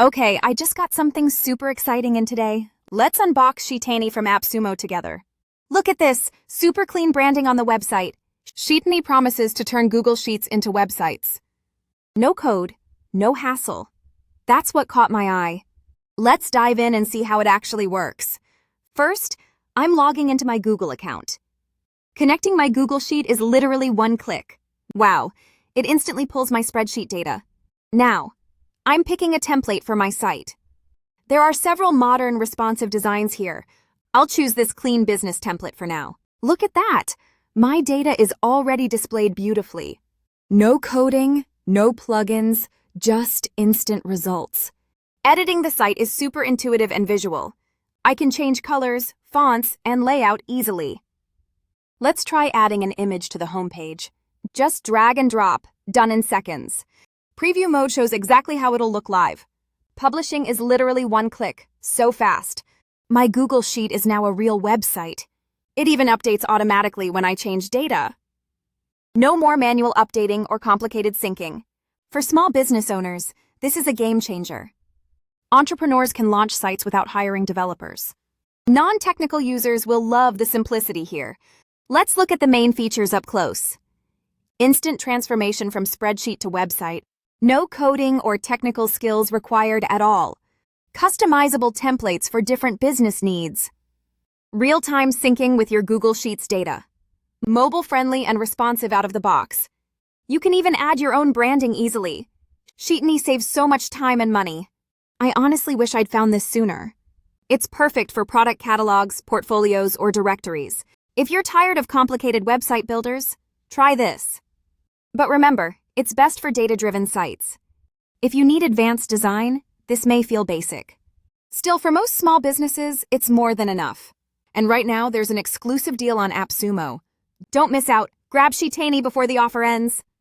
Okay, I just got something super exciting in today. Let's unbox Sheetany from AppSumo together. Look at this, super clean branding on the website. Sheetany promises to turn Google Sheets into websites. No code, no hassle. That's what caught my eye. Let's dive in and see how it actually works. First, I'm logging into my Google account. Connecting my Google Sheet is literally one click. Wow, it instantly pulls my spreadsheet data. Now, I'm picking a template for my site. There are several modern responsive designs here. I'll choose this clean business template for now. Look at that! My data is already displayed beautifully. No coding, no plugins, just instant results. Editing the site is super intuitive and visual. I can change colors, fonts, and layout easily. Let's try adding an image to the homepage. Just drag and drop, done in seconds. Preview mode shows exactly how it'll look live. Publishing is literally one click, so fast. My Google Sheet is now a real website. It even updates automatically when I change data. No more manual updating or complicated syncing. For small business owners, this is a game changer. Entrepreneurs can launch sites without hiring developers. Non-technical users will love the simplicity here. Let's look at the main features up close. Instant transformation from spreadsheet to website. No coding or technical skills required at all. Customizable templates for different business needs. Real-time syncing with your Google Sheets data. Mobile-friendly and responsive out of the box. You can even add your own branding easily. Sheetany saves so much time and money. I honestly wish I'd found this sooner. It's perfect for product catalogs, portfolios, or directories. If you're tired of complicated website builders, try this. But remember, it's best for data-driven sites. If you need advanced design, this may feel basic. Still, for most small businesses, it's more than enough. And right now, there's an exclusive deal on AppSumo. Don't miss out. Grab Sheetany before the offer ends.